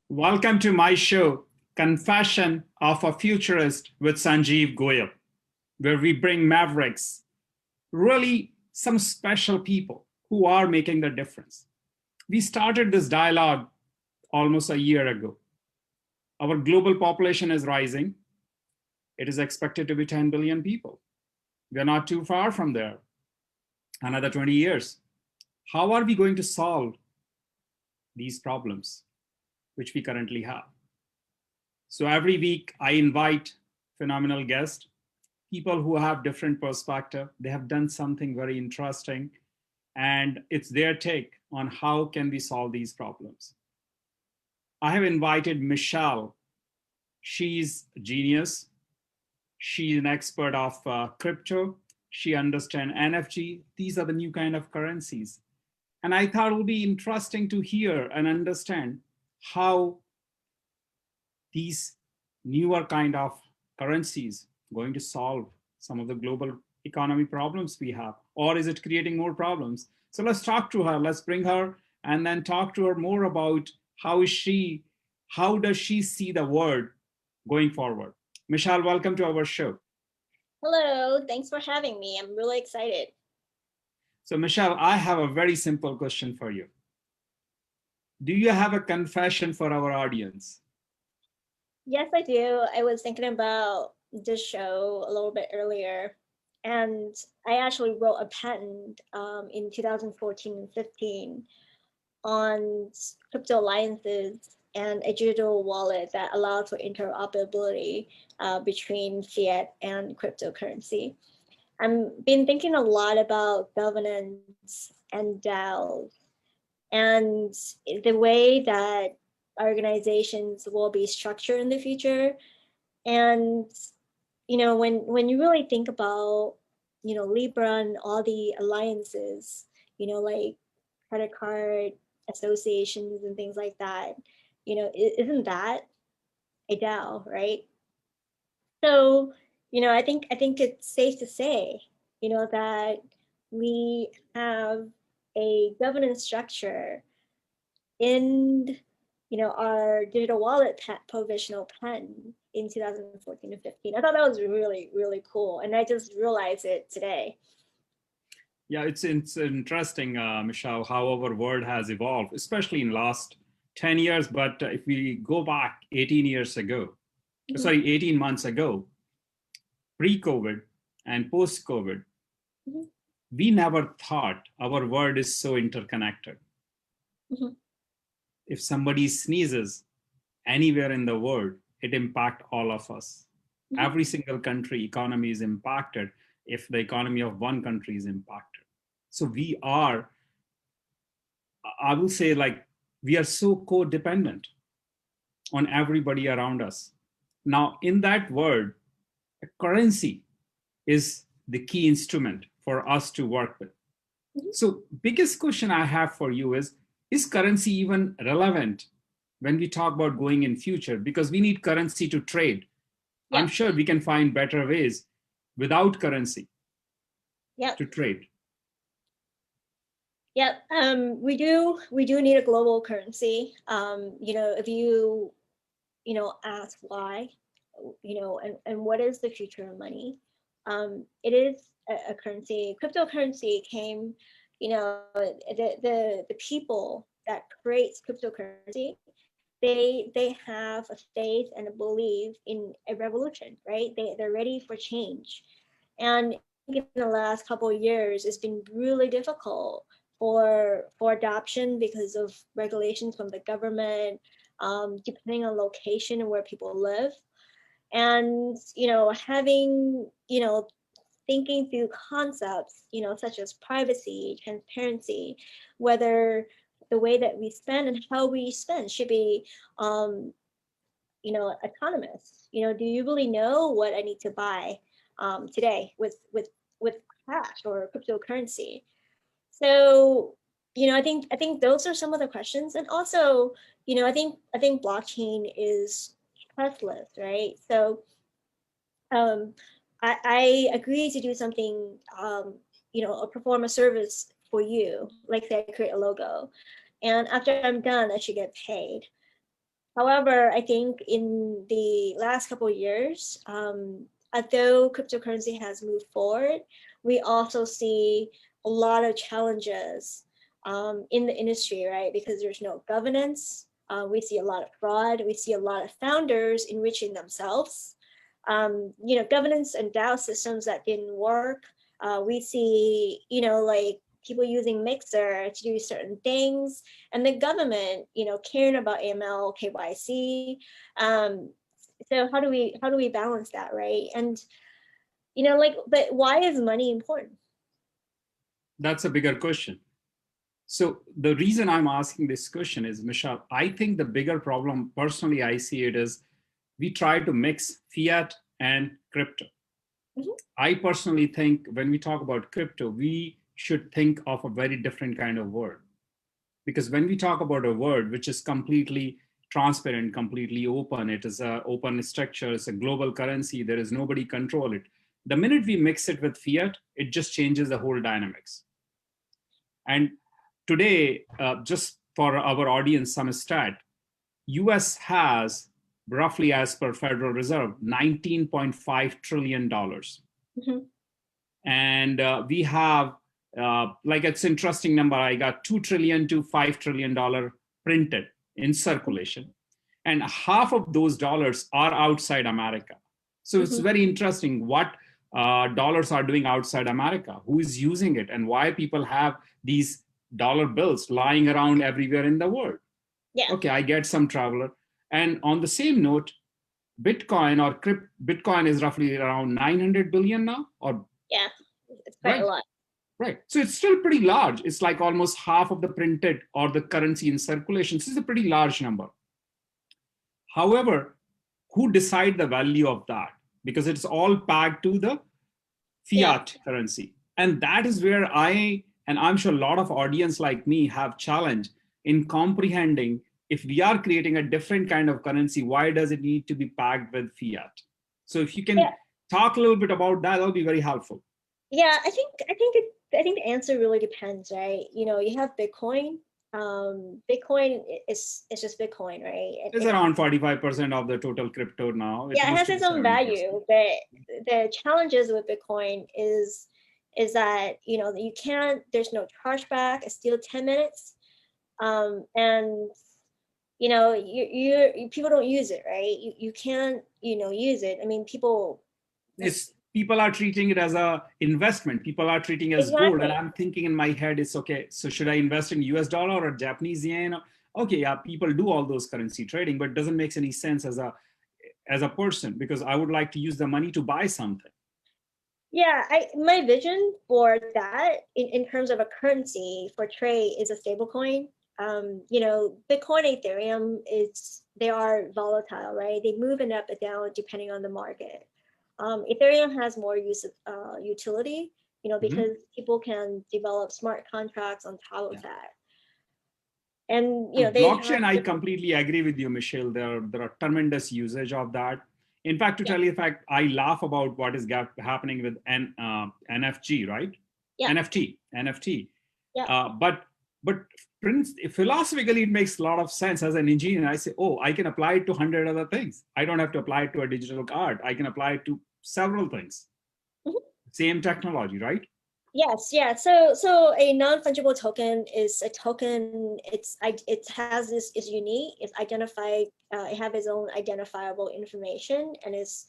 Welcome to my show, Confession of a Futurist with Sanjiv Goyal, where we bring mavericks, really some special people who are making the difference. We started this dialogue almost a year ago. Our global population is rising. It is expected to be 10 billion people. We are not too far from there. Another 20 years. How are we going to solve these problems which we currently have? So every week I invite phenomenal guests, people who have different perspective. They have done something very interesting and it's their take on how can we solve these problems. I have invited Michelle. She's a genius. She's an expert of crypto. She understands NFG. These are the new kind of currencies. And I thought it would be interesting to hear and understand how these newer kind of currencies going to solve some of the global economy problems we have, or is it creating more problems? So let's talk to her. Let's bring her and then talk to her more about how does she see the world going forward. Michelle, welcome to our show. Hello, thanks for having me. I'm really excited. So Michelle, I have a very simple question for you. Do you have a confession for our audience? Yes, I do. I was thinking about this show a little bit earlier, and I actually wrote a patent in 2014 and 15 on crypto alliances and a digital wallet that allows for interoperability between fiat and cryptocurrency. I've been thinking a lot about governance and DAOs and the way that organizations will be structured in the future. And when you really think about Libra and all the alliances, like credit card associations and things like that, isn't that a DAO, right? So I think it's safe to say that we have a governance structure in our digital wallet provisional pen in 2014 and 15. I thought that was really, really cool. And I just realized it today. Yeah, it's interesting, Michelle, how our world has evolved, especially in last 10 years. But if we go back 18 years ago, Mhm, sorry, 18 months ago, pre-COVID and post-COVID, mhm, we never thought our world is so interconnected. mhm, If somebody sneezes anywhere in the world, it impacts all of us. mhm. Every single country economy is impacted if the economy of one country is impacted. So we are, I will say, like, we are so codependent on everybody around us. Now, in that world, a currency is the key instrument for us to work with. Mhm. So, biggest question I have for you is currency even relevant when we talk about going in future? Because we need currency to trade. I'm Yeah, sure we can find better ways without currency yeah, to trade. yeah. We do need a global currency. If ask why, and what is the future of money? It is a currency. Cryptocurrency came, the people that creates cryptocurrency, they have a faith and a belief in a revolution, right? They're ready for change. And I think in the last couple of years, it's been really difficult for adoption because of regulations from the government, depending on location and where people live. And having thinking through concepts such as privacy, transparency, whether the way that we spend and how we spend should be um, autonomous. Do you really know what I need to buy today with cash or cryptocurrency? So I think those are some of the questions. And also I think blockchain is trustless, right? So um, I agree to do something, or perform a service for you, like say I create a logo, and after I'm done, I should get paid. However, I think in the last couple of years, although cryptocurrency has moved forward, we also see a lot of challenges in the industry, right? Because there's no governance. We see a lot of fraud. We see a lot of founders enriching themselves. Governance and DAO systems that didn't work. We see, like people using Mixer to do certain things, and the government, caring about AML, KYC. So how do we balance that, right? And but why is money important? That's a bigger question. So the reason I'm asking this question is, Michelle, I think the bigger problem, personally, I see it as we try to mix fiat and crypto. Mhm. I personally think when we talk about crypto, we should think of a very different kind of word. Because when we talk about a word which is completely transparent, completely open, it is an open structure, it's a global currency, there is nobody control it. The minute we mix it with fiat, it just changes the whole dynamics. And today, just for our audience, some stat, US has roughly, as per Federal Reserve, $19.5 trillion. Mhm. And we have, like it's interesting number, I got $2 trillion to $5 trillion printed in circulation. And half of those dollars are outside America. So it's Mhm. very interesting what dollars are doing outside America, who is using it, and why people have these dollar bills lying around everywhere in the world. Yeah. Okay, I get some traveler. And on the same note, Bitcoin is roughly around 900 billion now, or Yeah. It's quite a right? lot. Right. So it's still pretty large. It's like almost half of the printed or the currency in circulation. This is a pretty large number. However, who decide the value of that? Because it's all pegged to the Yeah. fiat currency. And that is where and I'm sure a lot of audience like me have challenge in comprehending if we are creating a different kind of currency, why does it need to be pegged with fiat? So if you can Yeah. talk a little bit about that, that'll be very helpful. Yeah, I think the answer really depends, right? You have Bitcoin. Bitcoin is just Bitcoin, right? It's around 45% of the total crypto now. It Yeah, it used has to be its own 70%. value, but the challenges with Bitcoin is that you can't. There's no chargeback. It's still 10 minutes, and people don't use it, right? You can't use it. I mean, people. People are treating it as a investment. People are treating it as gold, and Exactly. I'm thinking in my head, it's okay. So should I invest in US dollar or Japanese yen? Okay, yeah, people do all those currency trading, but it doesn't make any sense as a person, because I would like to use the money to buy something. Yeah, my vision for that in terms of a currency for trade is a stable coin. Bitcoin, Ethereum they are volatile, right? They move and up and down depending on the market. Ethereum has more utility, Mhm. because people can develop smart contracts on top of Yeah. that. And they have Blockchain, I different. completely agree with you, Michelle. There are tremendous usage of that. In fact, to Yeah, tell you the fact, I laugh about what is happening with NFG, right? yeah, NFT. yeah. But philosophically, it makes a lot of sense. As an engineer, I say, oh, I can apply it to 100 other things. I don't have to apply it to a digital card. I can apply it to several things. Mhm. Same technology, right? Yes, yeah. So a non-fungible token is a token. It has this is unique. It's identified. It have its own identifiable information, and is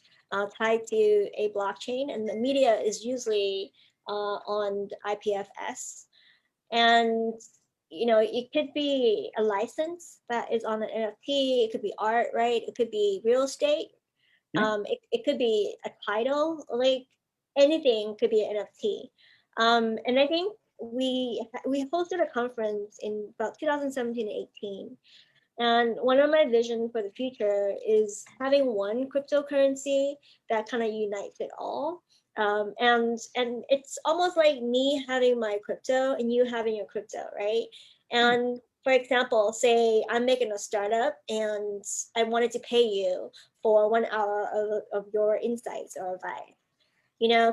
tied to a blockchain. And the media is usually on IPFS. And it could be a license that is on an NFT. It could be art, right? It could be real estate. Yeah. It could be a title, like anything could be an NFT. And I think we hosted a conference in about 2017 and 18. And one of my vision for the future is having one cryptocurrency that kind of unites it all. And it's almost like me having my crypto and you having your crypto, right? And for example, say I'm making a startup and I wanted to pay you for 1 hour of your insights or advice.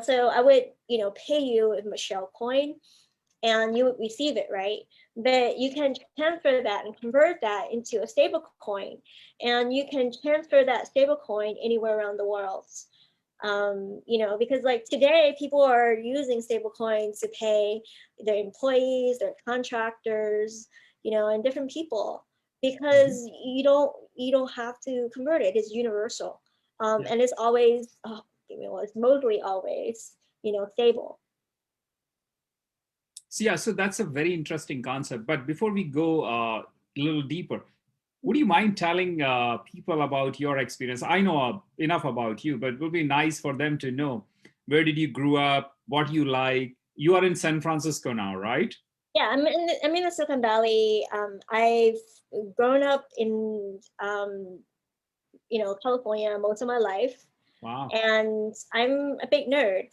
So I would, pay you with Michelle coin and you would receive it, right? but you can transfer that and convert that into a stable coin, and you can transfer that stable coin anywhere around the world. Because like today people are using stable coins to pay their employees, their contractors, and different people, because you don't have to convert it. It's universal. Yeah. And it's always, it's mostly always, stable. So yeah, so that's a very interesting concept. But before we go a little deeper, would you mind telling people about your experience? I know enough about you, but it would be nice for them to know, where did you grow up, what you like. You are in San Francisco now, right? Yeah, I'm in the Silicon Valley. I've grown up in California most of my life, Wow, and I'm a big nerd.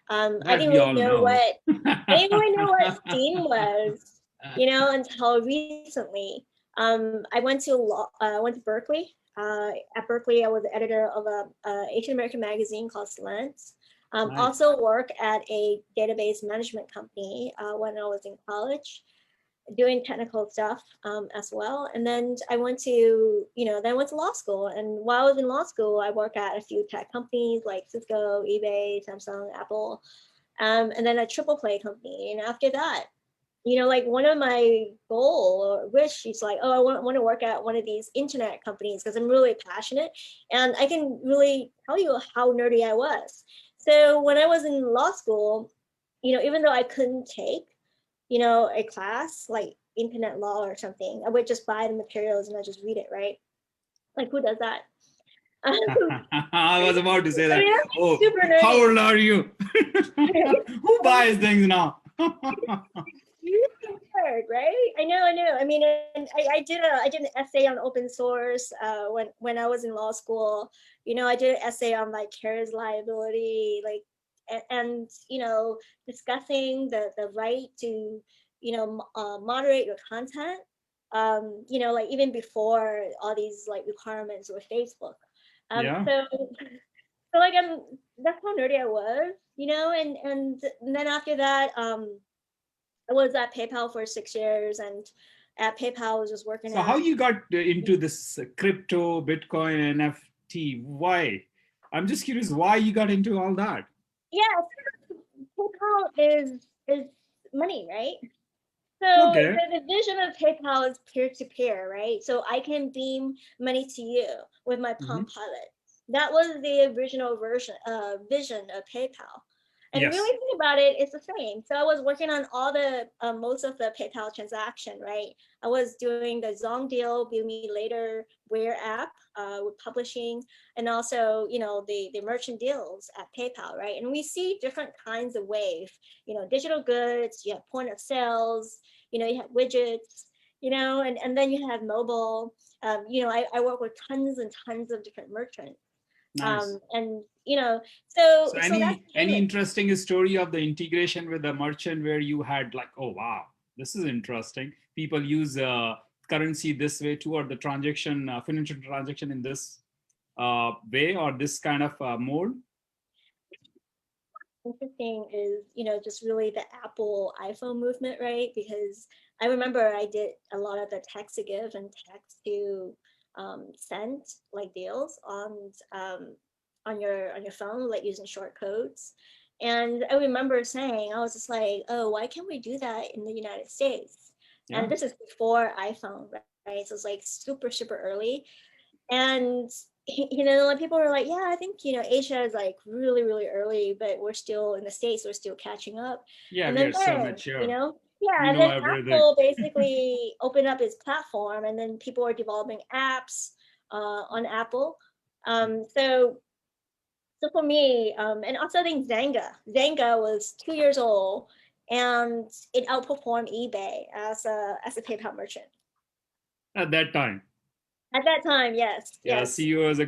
I that didn't we really all know know. what steam was, until recently. I went to Berkeley. At Berkeley, I was the editor of a Asian American magazine called Slant. Nice. Also work at a database management company when I was in college, doing technical stuff as well. And then I went to law school. And while I was in law school, I worked at a few tech companies like Cisco, eBay, Samsung, Apple, and then a triple play company. And after that, like one of my goal or wish is like, oh, I want to work at one of these internet companies because I'm really passionate, and I can really tell you how nerdy I was. So when I was in law school, even though I couldn't take, a class like internet law or something, I would just buy the materials and I just read it, right? Like who does that? I I was about to say that. mean, that's Oh, super how nerdy. old are you? Who buys things now? You compared, right? I know. I mean, and I did an essay on open source when I was in law school. I did an essay on like carriers liability, like and discussing the right to moderate your content. Like even before all these like requirements with Facebook. Yeah. So like that's how nerdy I was, and then after that, I was at PayPal for 6 years, and at PayPal I was just working So how at. you got into this crypto, Bitcoin, NFT? Why? I'm just curious why you got into all that. Yeah, PayPal is money, right? So Okay. the vision of PayPal is peer to peer, right? So I can beam money to you with my Palm Hmm. Pilot. That was the original vision of PayPal. And really Yes. think about it, it's the same. So I was working on all the most of the PayPal transaction, right? I was doing the Zong deal, Bill Me Later, Where app with publishing, and also the merchant deals at PayPal, right? And we see different kinds of waves. Digital goods, you have point of sales, you have widgets, and then you have mobile. I work with tons and tons of different merchants. Nice. And so So that's any payment. interesting story of the integration with the merchant where you had like, oh wow, this is interesting. People use currency this way too, or the transaction, financial transaction in this way or this kind of mode. Interesting is, just really the Apple iPhone movement, right? Because I remember I did a lot of the text to give and text to send like deals on your phone, like using short codes. And I remember saying, I was just like, oh, why can't we do that in the United States? And Yeah. this is before iPhone, right? So it's like super, super early. And like people were like, yeah, I think Asia is like really, really early, but we're still in the States, we're still catching up. Yeah, And we then are so mature. yeah, We and know then everything. Apple basically opened up its platform, and then people are developing apps on Apple. So for me, and also I think Zanga was 2 years old, and it outperformed eBay as a PayPal merchant At that time. at that time. Yes, Yeah, yes. CEO is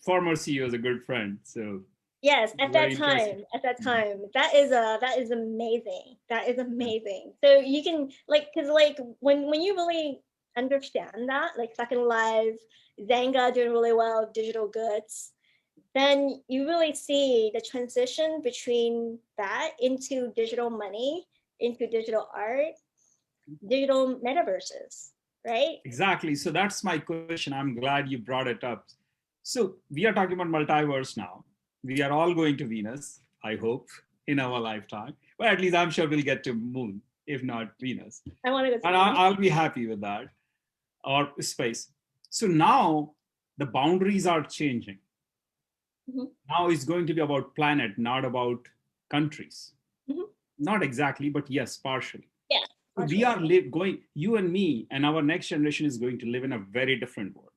former CEO is a good friend. So Yes, it's very interesting. at that Mhm. time, that is amazing. That is Yeah. amazing. So you can like, cause like when you really understand that, like Second Life, Zanga doing really well with digital goods, then you really see the transition between that into digital money, into digital art. digital metaverses, right? Exactly. So that's my question. I'm glad you brought it up. So we are talking about multiverse now. We are all going to Venus, I hope, in our lifetime. Well, at least I'm sure we'll get to moon, if not Venus. I want to go to And Moon. I'll be happy with that, or space. So now the boundaries are changing. Mhm, Now it's going to be about planet, not about countries. mhm. Not exactly, but yes, partially. Yeah, So we partially. are going, you and me, and our next generation is going to live in a very different world.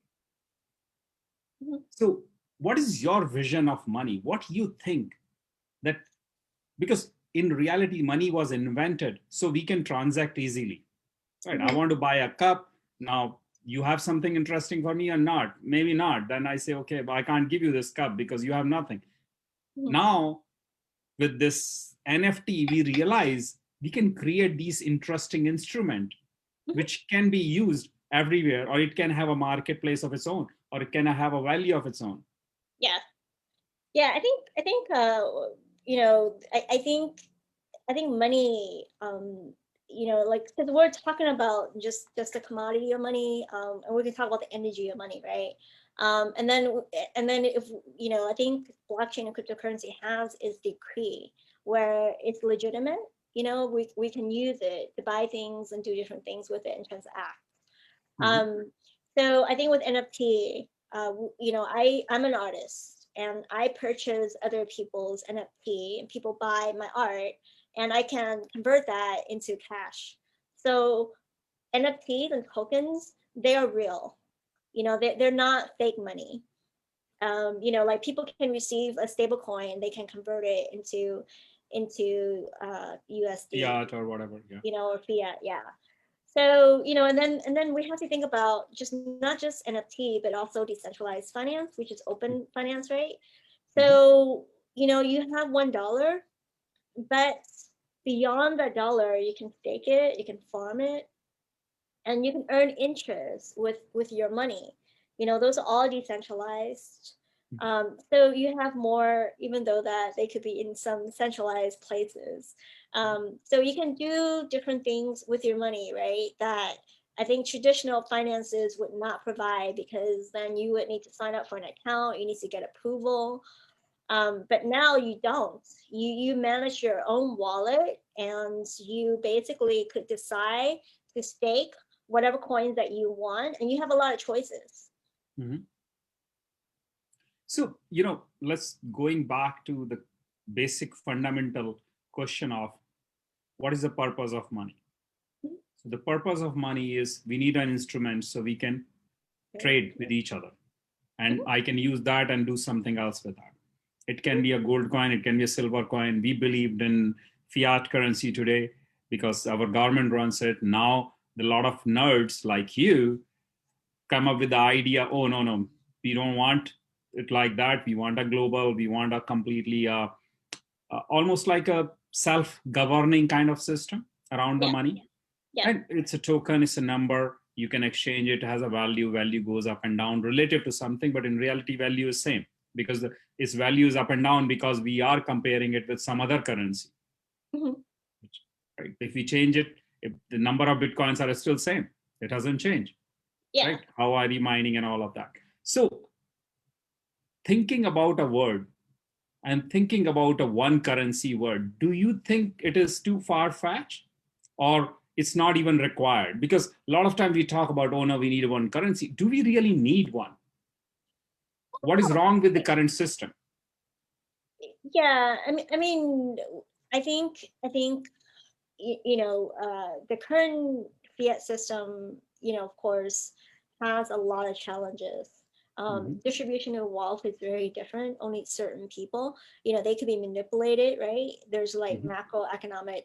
Mhm. So, what is your vision of money? What do you think that, because in reality, money was invented so we can transact easily, right? I Mhm. want to buy a cup. Now, you have something interesting for me or not? Maybe not. Then I say, okay, but I can't give you this cup because you have nothing. Mhm. Now, with this NFT, we realize we can create these interesting instrument Mhm. which can be used everywhere, or it can have a marketplace of its own, or it can have a value of its own. Yeah, yeah. I think I think money, like, because we're talking about just the commodity of money, and we can talk about the energy of money, right? And then if I think blockchain and cryptocurrency has is the key where it's legitimate. We can use it to buy things and do different things with it and transact. Mhm. Um, so I think with NFT, I'm an artist and I purchase other people's NFT and people buy my art and I can convert that into cash. So NFTs and tokens, they are real. They're not fake money. Like people can receive a stable coin, they can convert it into USD, Fiat or whatever. Yeah. or fiat, yeah. So, and then we have to think about just not just NFT, but also decentralized finance, which is open finance, right? Mhm. So, you have $1, but beyond that dollar, you can stake it, you can farm it, and you can earn interest with your money. Those are all decentralized. So you have more, even though that they could be in some centralized places. So you can do different things with your money, right? That I think traditional finances would not provide, because then you would need to sign up for an account, you need to get approval. But now you don't. You manage your own wallet, and you basically could decide to stake whatever coins that you want, and you have a lot of choices. Mhm. So, let's going back to the basic fundamental question of what is the purpose of money? So, the purpose of money is we need an instrument so we can Okay. trade with each other. And Mhm. I can use that and do something else with that. It can Mhm. be a gold coin, it can be a silver coin. We believed in fiat currency today because our government runs it. Now, a lot of nerds like you come up with the idea, oh, no, no, we don't want it like that. We want a global, we want a completely, almost like a self governing kind of system around the Yeah, money. yeah, And it's a token, it's a number. You can exchange it, has a value. Value goes up and down relative to something, but in reality, value is same because its value is up and down because we are comparing it with some other currency. mhm, Right? If we change it, if the number of bitcoins are still same, it doesn't change. yeah. Right? How are you mining and all of that? So thinking about a word and thinking about a one currency word, do you think it is too far fetched or it's not even required? Because a lot of time we talk about, oh no, we need one currency. Do we really need one? What is wrong with the current system? Yeah, I think the current fiat system, of course, has a lot of challenges. Mhm. Distribution of wealth is very different. Only certain people, they could be manipulated, right? There's like Mhm. macroeconomic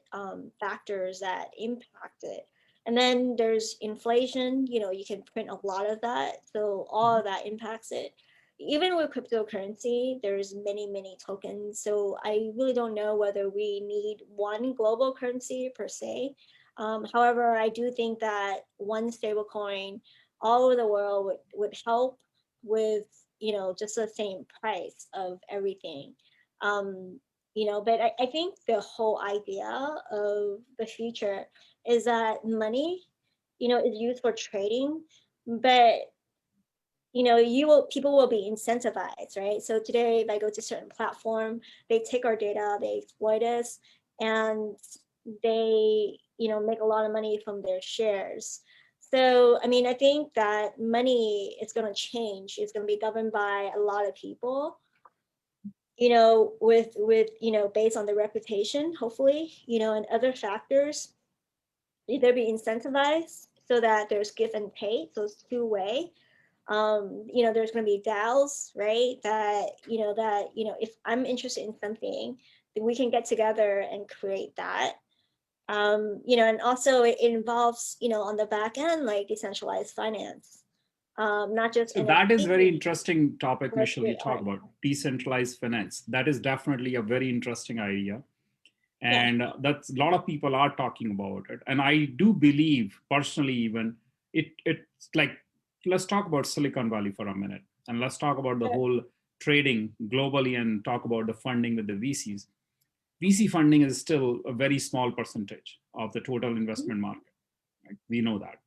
factors that impact it. And then there's inflation, you can print a lot of that. So all Mhm. of that impacts it. Even with cryptocurrency, there's many, many tokens. So I really don't know whether we need one global currency per se. However, I do think that one stable coin all over the world would help with, just the same price of everything. But I think the whole idea of the future is that money, is used for trading, but people will be incentivized, right? So today, if I go to a certain platform, they take our data, they exploit us, and they, make a lot of money from their shares. So, I mean, I think that money is going to change. It's going to be governed by a lot of people, with based on the reputation, hopefully, and other factors. Either be incentivized so that there's give and take, so it's two-way. There's going to be DAOs, right? If I'm interested in something, then we can get together and create that. And also it involves, on the back end, like decentralized finance, not just So that is very NFT, interesting topic, but Michelle, you real talk art. about decentralized finance. That is definitely a very interesting idea. Yeah. And that's a lot of people are talking about it. And I do believe personally, even it's like, let's talk about Silicon Valley for a minute. And let's talk about the Sure. whole trading globally and talk about the funding with the VCs. VC funding is still a very small percentage of the total Mhm, investment market. Right? We know that.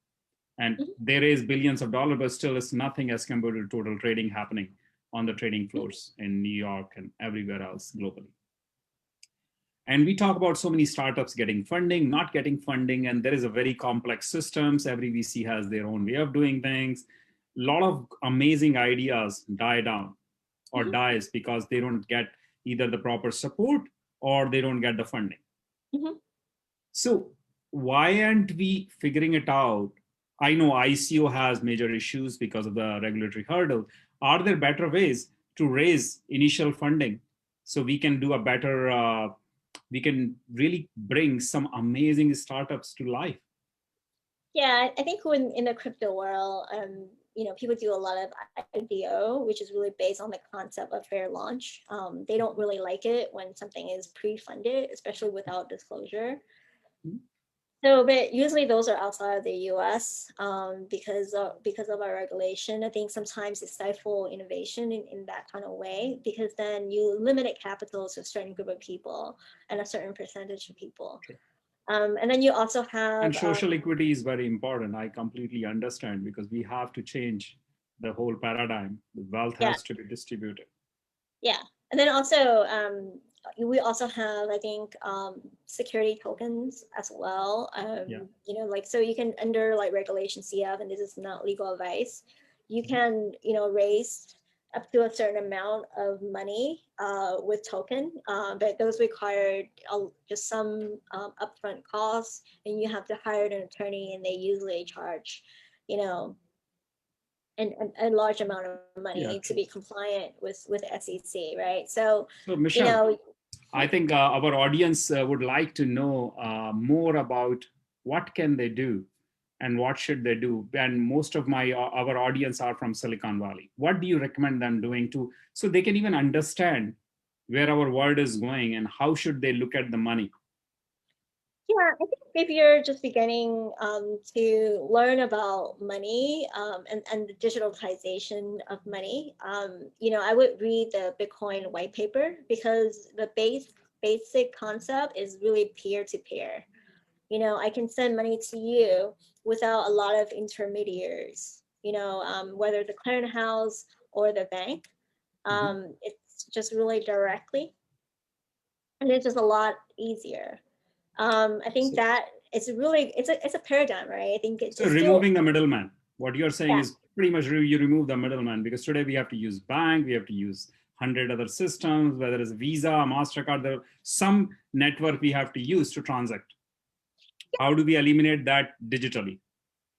And mhm, there is billions of dollars, but still it's nothing as compared to total trading happening on the trading mhm. floors in New York and everywhere else globally. And we talk about so many startups getting funding, not getting funding, and there is a very complex systems. Every VC has their own way of doing things. A lot of amazing ideas die down or Mhm, dies because they don't get either the proper support or they don't get the funding. mhm. So why aren't we figuring it out? I know ICO has major issues because of the regulatory hurdle. Are there better ways to raise initial funding so we can do a better, we can really bring some amazing startups to life? Yeah, I think when in the crypto world, people do a lot of IDO, which is really based on the concept of fair launch. They don't really like it when something is pre-funded, especially without disclosure. So, but usually those are outside of the US, because of our regulation. I think sometimes it stifle innovation in that kind of way, because then you limit capital to a certain group of people and a certain percentage of people. And then you also And have, social equity is very important. I completely understand because we have to change the whole paradigm. The wealth yeah, has to be distributed. yeah. And then also, we also have, I think, security tokens as well. Yeah. Like, so you can, under like regulation CF, and this is not legal advice, you can, raise up to a certain amount of money with token, but those required just some upfront costs, and you have to hire an attorney, and they usually charge, you know, a large amount of Yeah, money to true. be compliant with SEC, right? So, So, you Michelle, know, I think our audience would like to know more about what can they do and what should they do. And most of my our audience are from Silicon Valley. What do you recommend them doing to so they can even understand where our world is going and how should they look at the money? yeah, I think if you're just beginning to learn about money, and the digitalization of money, I would read the Bitcoin white paper, because the basic concept is really peer to peer. I can send money to you without a lot of intermediaries, whether the clearinghouse or the bank. Mhm. It's just really directly, and it's just a lot easier. I think So, that it's a paradigm, right? I think so it's still, removing the middleman. What you're saying yeah, is pretty much you remove the middleman because today we have to use bank, we have to use 100 other systems, whether it's Visa, Mastercard, there are some network we have to use to transact. How do we eliminate that digitally?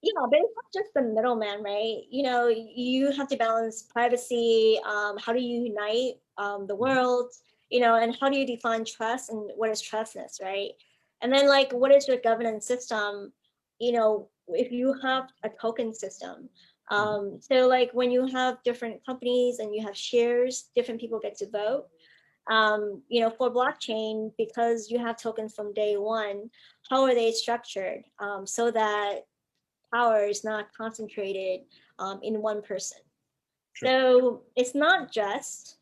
but it's not just the middleman, right? You have to balance privacy. How do you unite the world? And how do you define trust, and what is trustness, right? And then, like, what is your governance system? If you have a token system, Mhm. so like when you have different companies and you have shares, different people get to vote. For blockchain, because you have tokens from day one, how are they structured, so that power is not concentrated in one person? Sure. So it's not just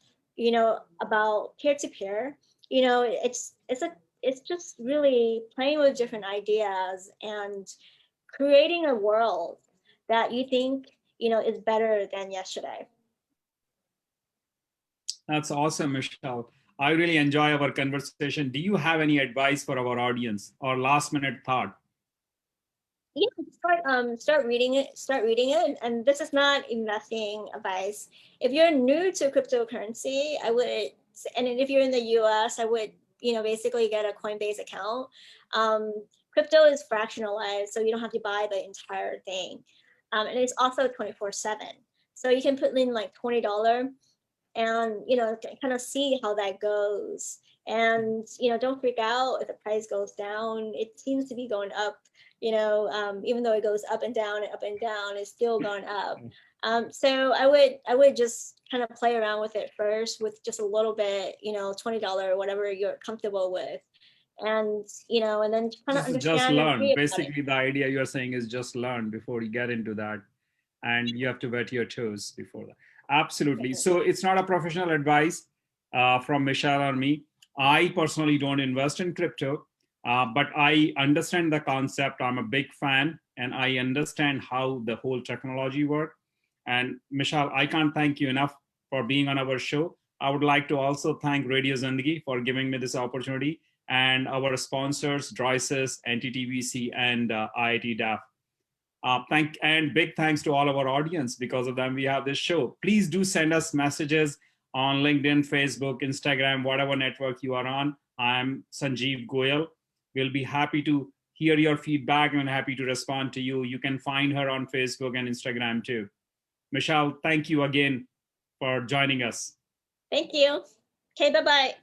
about peer to peer. It's a it's just really playing with different ideas and creating a world that you think, is better than yesterday. That's awesome, Michelle. I really enjoy our conversation. Do you have any advice for our audience or last minute thought? Yeah, start reading it, and this is not investing advice. If you're new to cryptocurrency, I would, and if you're in the US, I would, basically get a Coinbase account. um, Crypto is fractionalized, so you don't have to buy the entire thing, and it's also 24/7, so you can put in like $20 and kind of see how that goes. And don't freak out if the price goes down. It seems to be going up. Even though it goes up and down and up and down, it's still going up. So I would just kind of play around with it first with just a little bit, $20 or whatever you're comfortable with, and then kind of Just understand and learn. read about it. Basically, the idea you're saying is just learn before you get into that, and you have to wet your toes before that. Absolutely. So it's not a professional advice from Michelle or me. I personally don't invest in crypto, but I understand the concept. I'm a big fan, and I understand how the whole technology works. And Michelle, I can't thank you enough for being on our show. I would like to also thank Radio Zindagi for giving me this opportunity, and our sponsors, Droices, NTTVC, and IIT DAF. Thank and big thanks to all of our audience. Because of them, we have this show. Please do send us messages on LinkedIn, Facebook, Instagram, whatever network you are on. I'm Sanjiv Goyal. We'll be happy to hear your feedback and happy to respond to you. You can find her on Facebook and Instagram too. Michelle, thank you again for joining us. Thank you. Okay, bye bye.